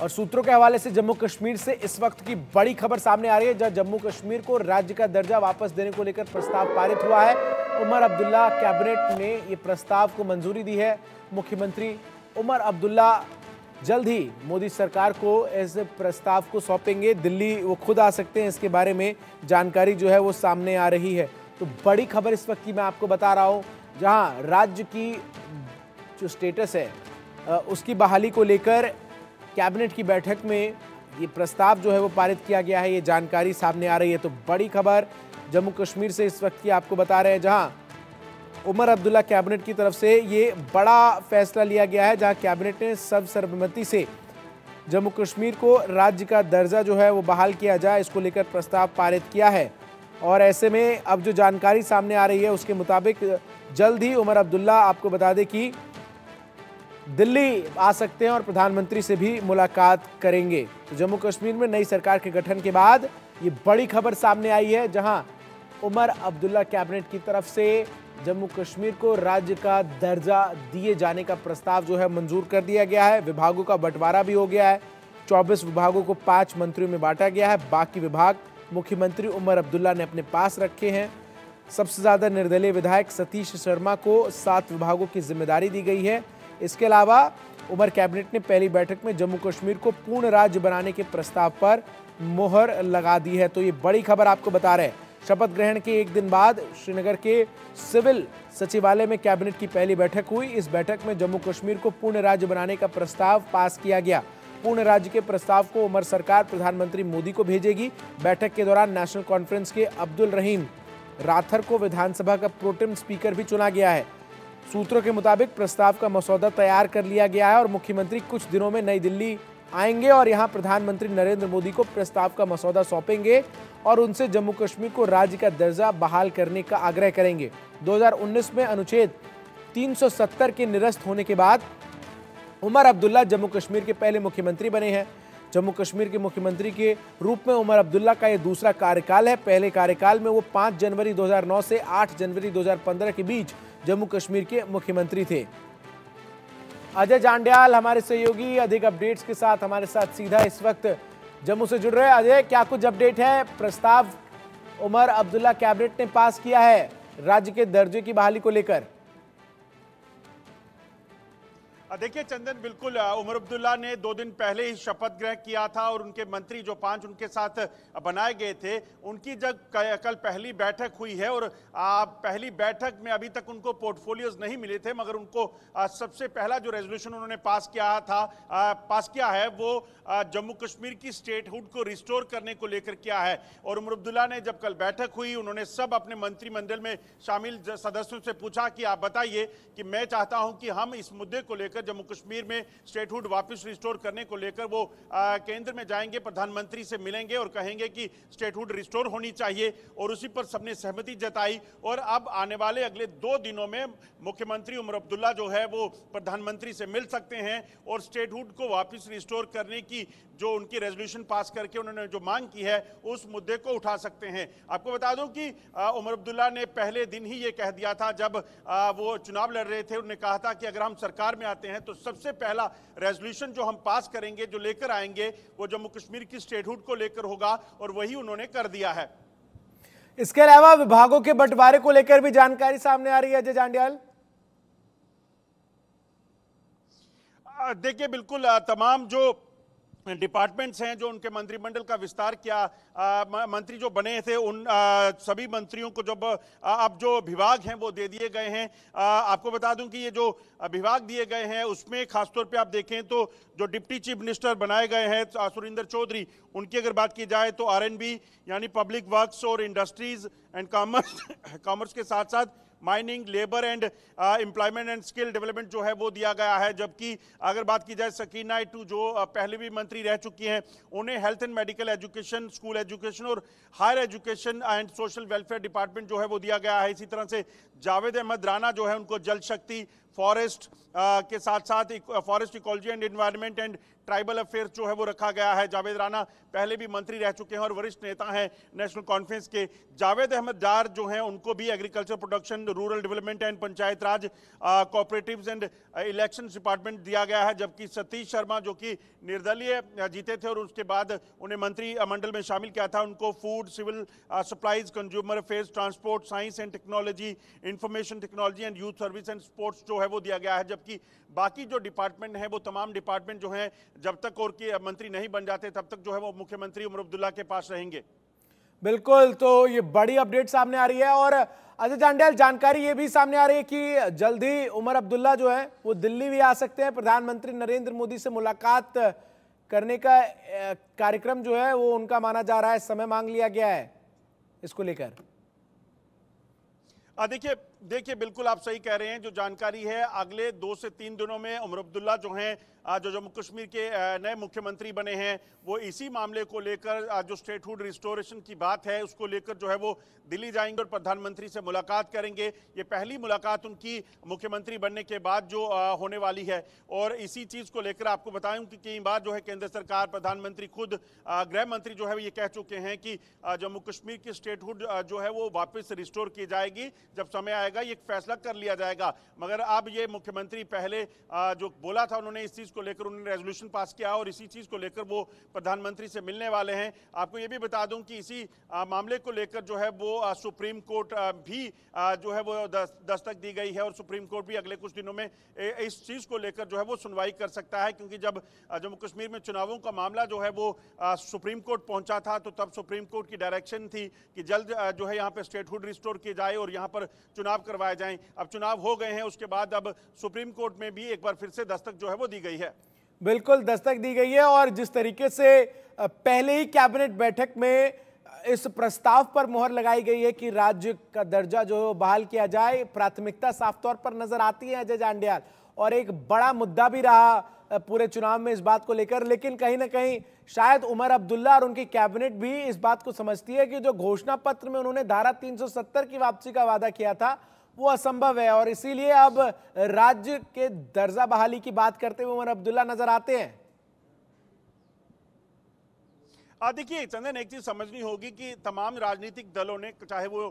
और सूत्रों के हवाले से जम्मू कश्मीर से इस वक्त की बड़ी खबर सामने आ रही है, जहां जम्मू कश्मीर को राज्य का दर्जा वापस देने को लेकर प्रस्ताव पारित हुआ है। उमर अब्दुल्ला कैबिनेट ने ये प्रस्ताव को मंजूरी दी है। मुख्यमंत्री उमर अब्दुल्ला जल्द ही मोदी सरकार को इस प्रस्ताव को सौंपेंगे। दिल्ली वो खुद आ सकते हैं, इसके बारे में जानकारी जो है वो सामने आ रही है। तो बड़ी खबर इस वक्त की मैं आपको बता रहा हूं, जहां राज्य की जो स्टेटस है उसकी बहाली को लेकर कैबिनेट की बैठक में ये प्रस्ताव जो है वो पारित किया गया है। ये जानकारी सामने आ रही है। तो बड़ी खबर जम्मू कश्मीर से इस वक्त की आपको बता रहे हैं, जहां उमर अब्दुल्ला कैबिनेट की तरफ से ये बड़ा फैसला लिया गया है, जहां कैबिनेट ने सर्वसम्मति से जम्मू कश्मीर को राज्य का दर्जा जो है वो बहाल किया जाए, इसको लेकर प्रस्ताव पारित किया है। और ऐसे में अब जो जानकारी सामने आ रही है उसके मुताबिक जल्द ही उमर अब्दुल्ला आपको बता दें कि दिल्ली आ सकते हैं और प्रधानमंत्री से भी मुलाकात करेंगे। तो जम्मू कश्मीर में नई सरकार के गठन के बाद ये बड़ी खबर सामने आई है, जहां उमर अब्दुल्ला कैबिनेट की तरफ से जम्मू कश्मीर को राज्य का दर्जा दिए जाने का प्रस्ताव जो है मंजूर कर दिया गया है। विभागों का बंटवारा भी हो गया है। 24 विभागों को 5 मंत्रियों में बांटा गया है। बाकी विभाग मुख्यमंत्री उमर अब्दुल्ला ने अपने पास रखे हैं। सबसे ज्यादा निर्दलीय विधायक सतीश शर्मा को 7 विभागों की जिम्मेदारी दी गई है। इसके अलावा उमर कैबिनेट ने पहली बैठक में जम्मू कश्मीर को पूर्ण राज्य बनाने के प्रस्ताव पर मोहर लगा दी है। तो ये बड़ी खबर आपको बता रहे हैं। शपथ ग्रहण के एक दिन बाद श्रीनगर के सिविल सचिवालय में कैबिनेट की पहली बैठक हुई। इस बैठक में जम्मू कश्मीर को पूर्ण राज्य बनाने का प्रस्ताव पास किया गया। पूर्ण राज्य के प्रस्ताव को उमर सरकार प्रधानमंत्री मोदी को भेजेगी। बैठक के दौरान नेशनल कॉन्फ्रेंस के अब्दुल रहीम राथर को विधानसभा का प्रोटेम स्पीकर भी चुना गया है। सूत्रों के मुताबिक प्रस्ताव का मसौदा तैयार कर लिया गया है और मुख्यमंत्री कुछ दिनों में नई दिल्ली आएंगे और यहां प्रधानमंत्री नरेंद्र मोदी को प्रस्ताव का मसौदा सौंपेंगे और उनसे जम्मू कश्मीर को राज्य का दर्जा बहाल करने का आग्रह करेंगे। 2019 में अनुच्छेद 370 के निरस्त होने के बाद उमर अब्दुल्ला जम्मू कश्मीर के पहले मुख्यमंत्री बने हैं। जम्मू कश्मीर के मुख्यमंत्री के रूप में उमर अब्दुल्ला का यह दूसरा कार्यकाल है। पहले कार्यकाल में वो 5 जनवरी 2009 से 8 जनवरी 2015 के बीच जम्मू कश्मीर के मुख्यमंत्री थे। अजय जांड्याल हमारे सहयोगी अधिक अपडेट्स के साथ हमारे साथ सीधा इस वक्त जम्मू से जुड़ रहे हैं। अजय, क्या कुछ अपडेट है? प्रस्ताव उमर अब्दुल्ला कैबिनेट ने पास किया है राज्य के दर्जे की बहाली को लेकर। देखिए चंदन, बिल्कुल उमर अब्दुल्ला ने 2 दिन पहले ही शपथ ग्रहण किया था और उनके मंत्री जो 5 उनके साथ बनाए गए थे, उनकी जब कल पहली बैठक हुई है और पहली बैठक में अभी तक उनको पोर्टफोलियोज नहीं मिले थे, मगर उनको सबसे पहला जो रेजोल्यूशन उन्होंने पास किया है वो जम्मू कश्मीर की स्टेटहुड को रिस्टोर करने को लेकर किया है। और उमर अब्दुल्ला ने जब कल बैठक हुई, उन्होंने सब अपने मंत्रिमंडल में शामिल सदस्यों से पूछा कि आप बताइए कि मैं चाहता हूं कि हम इस मुद्दे को लेकर जम्मू कश्मीर में स्टेटहुड वापस रिस्टोर करने को लेकर वो केंद्र में जाएंगे, प्रधानमंत्री से मिलेंगे और कहेंगे कि स्टेटहुड रिस्टोर होनी चाहिए। और उसी पर सबने सहमति जताई और अब आने वाले अगले 2 दिनों में मुख्यमंत्री उमर अब्दुल्ला जो है वो प्रधानमंत्री से मिल सकते हैं और स्टेटहुड को वापस रिस्टोर करने की जो उनकी रेजोल्यूशन पास करके उन्होंने जो मांग की है उस मुद्दे को उठा सकते हैं। आपको बता दूं कि उमर अब्दुल्ला ने पहले दिन ही ये कह दिया था, जब वो चुनाव लड़ रहे थे, उन्होंने कहा था कि अगर हम सरकार में आते हैं तो सबसे पहला रेजोल्यूशन जो हम पास करेंगे, जो लेकर आएंगे, वो जम्मू कश्मीर की स्टेटहुड को लेकर होगा और वही उन्होंने कर दिया है। इसके अलावा विभागों के बंटवारे को लेकर भी जानकारी सामने आ रही है अजय जांड्याल। देखिए बिल्कुल तमाम जो डिपार्टमेंट्स हैं जो उनके मंत्रिमंडल का विस्तार किया, मंत्री जो बने थे उन सभी मंत्रियों को जब अब जो विभाग हैं वो दे दिए गए हैं। आपको बता दूं कि ये जो विभाग दिए गए हैं उसमें खासतौर पे आप देखें तो जो डिप्टी चीफ मिनिस्टर बनाए गए हैं सुरिंदर चौधरी, उनकी अगर बात की जाए तो R&B यानी पब्लिक वर्क्स और इंडस्ट्रीज एंड कॉमर्स के साथ साथ mining, labour and employment and skill development जो है वो दिया गया है। जबकि अगर बात की जाए सकीना इटू जो पहले भी मंत्री रह चुकी हैं, उन्हें health and medical education, school education और higher education and social welfare department जो है वो दिया गया है। इसी तरह से जावेद अहमद राना जो है उनको जल शक्ति, फॉरेस्ट के साथ साथ forest ecology and environment and tribal affairs जो है वो रखा गया है। जावेद राणा पहले भी मंत्री रह चुके हैं और वरिष्ठ नेता हैं नेशनल कॉन्फ्रेंस के। जावेद अहमद डार जो हैं उनको भी agriculture production, rural development and panchayat Raj, cooperatives and election department दिया गया है, जबकि सतीश शर्मा जो कि निर्दलीय जीते थे और उसके बाद उन्हें मंत्रिमंडल में शामिल किया था, उनको food, civil supplies, consumer affairs, transport, science and technology, information technology and youth service and sports जो है वो दिया गया है। जबकि बाकी जो डिपार्टमेंट है वो तमाम डिपार्टमेंट जो हैं जब तक और के मंत्री नहीं बन जाते तब तक जो है वो मुख्यमंत्री उमर अब्दुल्ला के पास रहेंगे। बिल्कुल, तो ये बड़ी अपडेट सामने आ रही है और अजय जांडियाल, जानकारी ये भी सामने आ रही है कि जल्द ही उमर अब्दुल्ला जो है वो दिल्ली भी आ सकते हैं। प्रधानमंत्री नरेंद्र मोदी से मुलाकात करने का कार्यक्रम जो है वो उनका माना जा रहा है, समय मांग लिया गया है इसको लेकर। देखिए बिल्कुल आप सही कह रहे हैं। जो जानकारी है अगले 2 से 3 दिनों में उमर अब्दुल्ला जो हैं जो जम्मू कश्मीर के नए मुख्यमंत्री बने हैं वो इसी मामले को लेकर जो स्टेटहुड रिस्टोरेशन की बात है उसको लेकर जो है वो दिल्ली जाएंगे और प्रधानमंत्री से मुलाकात करेंगे। ये पहली मुलाकात उनकी मुख्यमंत्री बनने के बाद जो होने वाली है और इसी चीज़ को लेकर आपको बताऊं कि कई बार जो है केंद्र सरकार, प्रधानमंत्री खुद, गृह मंत्री जो है ये कह चुके हैं कि जम्मू कश्मीर की स्टेटहुड जो है वो वापस रिस्टोर की जाएगी। जब समय आएगा ये फैसला कर लिया जाएगा। मगर अब ये मुख्यमंत्री पहले जो बोला था उन्होंने इस चीज़ को लेकर उन्होंने रेजोल्यूशन पास किया और इसी चीज़ को लेकर वो प्रधानमंत्री से मिलने वाले हैं। आपको ये भी बता दूं कि इसी मामले को लेकर जो है वो सुप्रीम कोर्ट भी जो है वो दस्तक दी गई है और सुप्रीम कोर्ट भी अगले कुछ दिनों में इस चीज़ को लेकर जो है वो सुनवाई कर सकता है, क्योंकि जब जम्मू कश्मीर में चुनावों का मामला जो है वो सुप्रीम कोर्ट पहुंचा था तो तब सुप्रीम कोर्ट की डायरेक्शन थी कि जल्द जो है यहाँ पर स्टेटहुड रिस्टोर की जाए और यहाँ पर चुनाव करवाए जाएं। अब चुनाव हो गए हैं, उसके बाद अब सुप्रीम कोर्ट में भी एक बार फिर से दस्तक जो है वो दी गई है। बिल्कुल दस्तक दी गई है और जिस तरीके से पहले ही कैबिनेट बैठक में इस प्रस्ताव पर मोहर लगाई गई है कि राज्य का दर्जा जो है वो बहाल किया जाए, प्राथमिकता साफ तौर पर नजर आती है अजय जांडियाल, और एक बड़ा मुद्दा भी रहा पूरे चुनाव में इस बात को लेकर। लेकिन कहीं ना कहीं शायद उमर अब्दुल्ला और उनकी कैबिनेट भी इस बात को समझती है कि जो घोषणा पत्र में उन्होंने धारा 370 की वापसी का वादा किया था वो असंभव है और इसीलिए अब राज्य के दर्जा बहाली की बात करते हुए उमर अब्दुल्ला नजर आते हैं। देखिए चंदन, एक चीज समझनी होगी कि तमाम राजनीतिक दलों ने, चाहे वो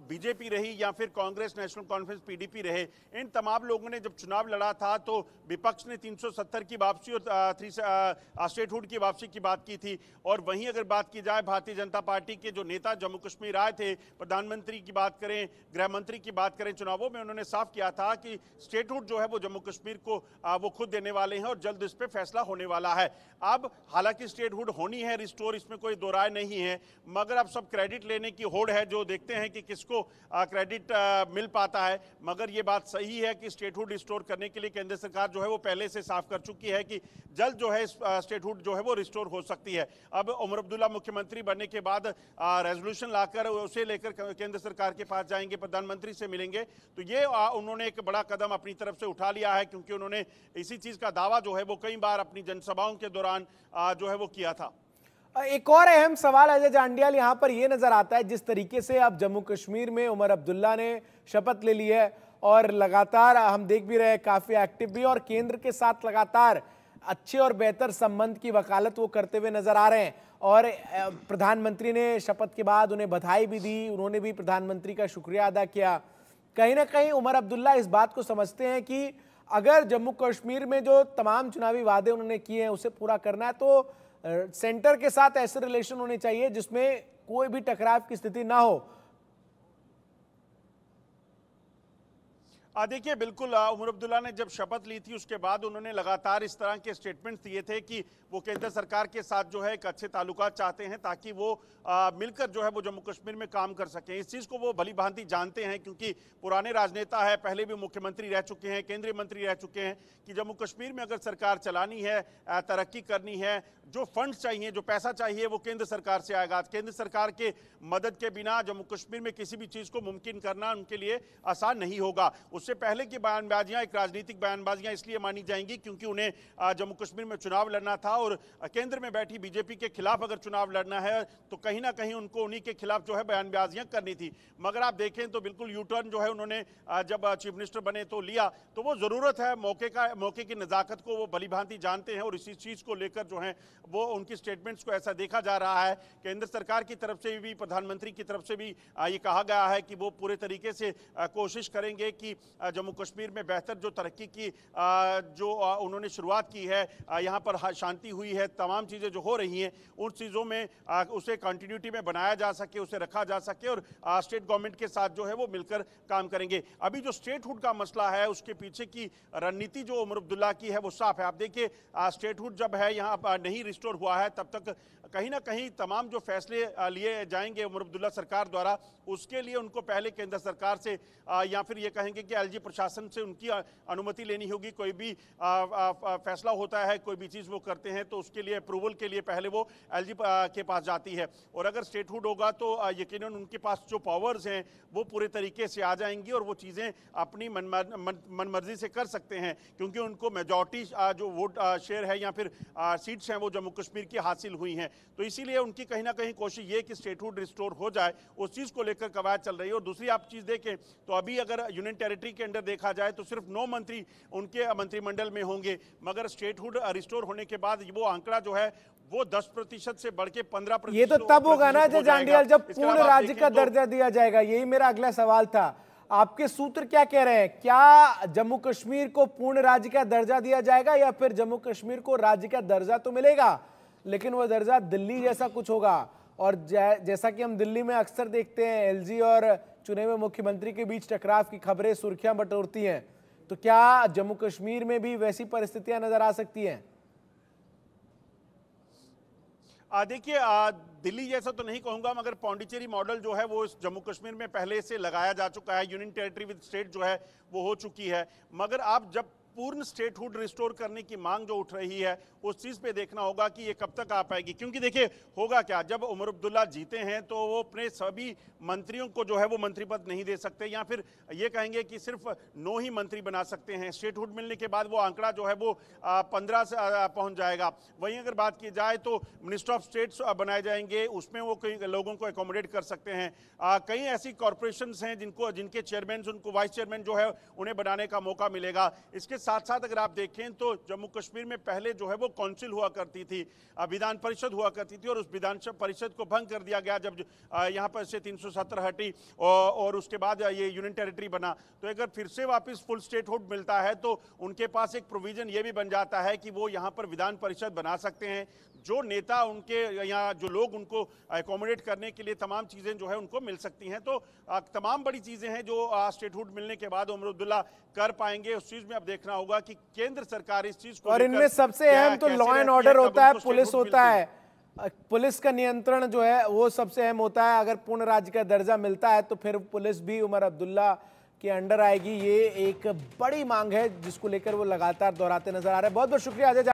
बीजेपी रही या फिर कांग्रेस, नेशनल कॉन्फ्रेंस, पीडीपी रहे, इन तमाम लोगों ने जब चुनाव लड़ा था तो विपक्ष ने 370 की वापसी और स्टेटहुड की वापसी की बात की थी। और वहीं अगर बात की जाए भारतीय जनता पार्टी के जो नेता जम्मू कश्मीर आए थे, प्रधानमंत्री की बात करें, गृह मंत्री की बात करें, चुनावों में उन्होंने साफ किया था कि स्टेटहुड जो है वो जम्मू कश्मीर को वो खुद देने वाले हैं और जल्द इस पर फैसला होने वाला है। अब हालांकि स्टेटहुड होनी है रिस्टोर, इसमें कोई दो राय नहीं है, मगर अब सब क्रेडिट लेने की होड़ है, जो देखते हैं कि किसको क्रेडिट मिल पाता है। मगर ये बात सही है कि स्टेटहुड रिस्टोर करने के लिए केंद्र सरकार जो है वो पहले से साफ कर चुकी है कि जल्द जो है स्टेटहुड जो है वो रिस्टोर हो सकती है। अब उमर अब्दुल्ला मुख्यमंत्री बनने के बाद रेजोल्यूशन लाकर उसे लेकर केंद्र सरकार के पास जाएंगे, प्रधानमंत्री से मिलेंगे, तो ये उन्होंने एक बड़ा कदम अपनी तरफ से उठा लिया है, क्योंकि उन्होंने इसी चीज का दावा जो है वो कई बार अपनी जनसभाओं के दौरान जो है वो किया था। एक और अहम सवाल अजय जांडियाल यहां पर यह नजर आता है, जिस तरीके से अब जम्मू कश्मीर में उमर अब्दुल्ला ने शपथ ले ली है और लगातार हम देख भी रहे हैं काफी एक्टिव भी, और केंद्र के साथ लगातार अच्छे और बेहतर संबंध की वकालत वो करते हुए नजर आ रहे हैं। और प्रधानमंत्री ने शपथ के बाद उन्हें बधाई भी दी, उन्होंने भी प्रधानमंत्री का शुक्रिया अदा किया। कहीं ना कहीं उमर अब्दुल्ला इस बात को समझते हैं कि अगर जम्मू कश्मीर में जो तमाम चुनावी वादे उन्होंने किए हैं उसे पूरा करना है तो सेंटर के साथ ऐसे रिलेशन होने चाहिए जिसमें कोई भी टकराव की स्थिति ना हो। देखिए बिल्कुल, उमर अब्दुल्ला ने जब शपथ ली थी उसके बाद उन्होंने लगातार इस तरह के स्टेटमेंट्स दिए थे कि वो केंद्र सरकार के साथ जो है एक अच्छे ताल्लुकात चाहते हैं ताकि वो मिलकर जो है वो जम्मू कश्मीर में काम कर सकें। इस चीज़ को वो भली भांति जानते हैं, क्योंकि पुराने राजनेता है, पहले भी मुख्यमंत्री रह चुके हैं, केंद्रीय मंत्री रह चुके हैं कि जम्मू कश्मीर में अगर सरकार चलानी है, तरक्की करनी है, जो फंड चाहिए, जो पैसा चाहिए, वो केंद्र सरकार से आएगा। केंद्र सरकार के मदद के बिना जम्मू कश्मीर में किसी भी चीज को मुमकिन करना उनके लिए आसान नहीं होगा। उससे पहले की बयानबाजियां एक राजनीतिक बयानबाजियां इसलिए मानी जाएंगी क्योंकि उन्हें जम्मू कश्मीर में चुनाव लड़ना था और केंद्र में बैठी बीजेपी के खिलाफ अगर चुनाव लड़ना है तो कहीं ना कहीं उनको उन्हीं के खिलाफ जो है बयानबाजियां करनी थी। मगर आप देखें तो बिल्कुल यू टर्न जो है उन्होंने जब चीफ मिनिस्टर बने तो लिया। तो वो जरूरत है मौके की नजाकत को वो भलीभांति जानते हैं और इसी चीज को लेकर जो है वो उनकी स्टेटमेंट्स को ऐसा देखा जा रहा है। केंद्र सरकार की तरफ से भी, प्रधानमंत्री की तरफ से भी ये कहा गया है कि वो पूरे तरीके से कोशिश करेंगे कि जम्मू कश्मीर में बेहतर जो तरक्की की जो उन्होंने शुरुआत की है, यहाँ पर शांति हुई है, तमाम चीज़ें जो हो रही हैं उन चीज़ों में उसे कंटिन्यूटी में बनाया जा सके, उसे रखा जा सके और स्टेट गवर्नमेंट के साथ जो है वो मिलकर काम करेंगे। अभी जो स्टेटहुड का मसला है उसके पीछे की रणनीति जो उमर अब्दुल्ला की है वो साफ है। आप देखिए स्टेटहुड जब है यहाँ नहीं रिस्टोर हुआ है तब तक कहीं ना कहीं तमाम जो फैसले लिए जाएंगे उमर अब्दुल्ला सरकार द्वारा, उसके लिए उनको पहले केंद्र सरकार से या फिर ये कहेंगे कि एलजी प्रशासन से उनकी अनुमति लेनी होगी। कोई भी फैसला होता है, कोई भी चीज़ वो करते हैं तो उसके लिए अप्रूवल के लिए पहले वो एलजी के पास जाती है। और अगर स्टेटहुड होगा तो यकीनन उनके पास जो पावर्स हैं वो पूरे तरीके से आ जाएंगी और वो चीज़ें अपनी मनमर्जी से कर सकते हैं क्योंकि उनको मेजॉरिटी जो वोट शेयर है या फिर सीट्स हैं वो जम्मू कश्मीर की हासिल हुई हैं। तो इसीलिए उनकी कहीं ना कहीं कोशिश ये कि स्टेटहुड रिस्टोर हो जाए, उस चीज़ को लेकर कवायद चल रही है। और दूसरी आप चीज़ देखें तो अभी अगर यूनियन टेरिटरी के अंदर देखा जाए तो सिर्फ 9 मंत्री उनके मंत्रिमंडल में होंगे, मगर स्टेटहुड रिस्टोर होने के बाद वो आंकड़ा जो है वो 10% से बढ़ के 15%। ये तो तब होगा ना जज जांडियाल जब पूर्ण राज्य का दर्जा दिया जाएगा। यही मेरा अगला सवाल था। आपके सूत्र क्या कह रहे हैं? क्या जम्मू कश्मीर को पूर्ण राज्य का दर्जा दिया जाएगा या फिर जम्मू कश्मीर को राज्य का दर्जा तो मिलेगा लेकिन वह दर्जा दिल्ली जैसा कुछ होगा? और जैसा कि हम दिल्ली में अक्सर देखते हैं एलजी और चुने हुए मुख्यमंत्री के बीच टकराव की खबरें सुर्खियां बटोरती हैं, तो क्या जम्मू कश्मीर में भी वैसी परिस्थितियां नजर आ सकती हैं? देखिए दिल्ली जैसा तो नहीं कहूंगा, मगर पौंडीचेरी मॉडल जो है वो जम्मू कश्मीर में पहले से लगाया जा चुका है। यूनियन टेरिटरी विद स्टेट जो है वो हो चुकी है। मगर आप जब पूर्ण स्टेटहुड रिस्टोर करने की मांग जो उठ रही है उस चीज़ पे देखना होगा कि ये कब तक आ पाएगी। क्योंकि देखिए होगा क्या, जब उमर अब्दुल्ला जीते हैं तो वो अपने सभी मंत्रियों को जो है वो मंत्री पद नहीं दे सकते या फिर ये कहेंगे कि सिर्फ 9 ही मंत्री बना सकते हैं। स्टेटहुड मिलने के बाद वो आंकड़ा जो है वो 15 से पहुंच जाएगा। वहीं अगर बात की जाए तो मिनिस्टर ऑफ स्टेट्स बनाए जाएंगे, उसमें वो कई लोगों को एकोमोडेट कर सकते हैं। कई ऐसी कॉरपोरेशन हैं जिनके चेयरमैन, उनको वाइस चेयरमैन जो है उन्हें बनाने का मौका मिलेगा। इसके साथ साथ अगर आप देखें तो जम्मू कश्मीर में पहले जो है वो काउंसिल हुआ करती थी, विधान परिषद हुआ करती थी और उस विधान परिषद को भंग कर दिया गया जब यहाँ पर से 370 हटी और उसके बाद ये यूनियन टेरिटरी बना। तो अगर फिर से वापस फुल स्टेटहुड मिलता है तो उनके पास एक प्रोविजन ये भी बन जाता है कि वो यहाँ पर विधान परिषद बना सकते हैं। जो नेता उनके यहाँ जो लोग उनको एकोमोडेट करने के लिए तमाम चीज़ें जो है उनको मिल सकती हैं। तो तमाम बड़ी चीज़ें हैं जो स्टेटहुड मिलने के बाद उमर अब्दुल्ला कर पाएंगे। उस चीज़ में अब देखना होगा कि केंद्र सरकार इस चीज़ को, और इनमें सबसे अहम तो लॉ एंड ऑर्डर होता है, पुलिस होता है, पुलिस का नियंत्रण जो है वो सबसे अहम होता है। अगर पूर्ण राज्य का दर्जा मिलता है तो फिर पुलिस भी उमर अब्दुल्ला के अंडर आएगी। ये एक बड़ी मांग है जिसको लेकर वो लगातार दोहराते नजर आ रहे हैं। बहुत बहुत शुक्रिया अजय।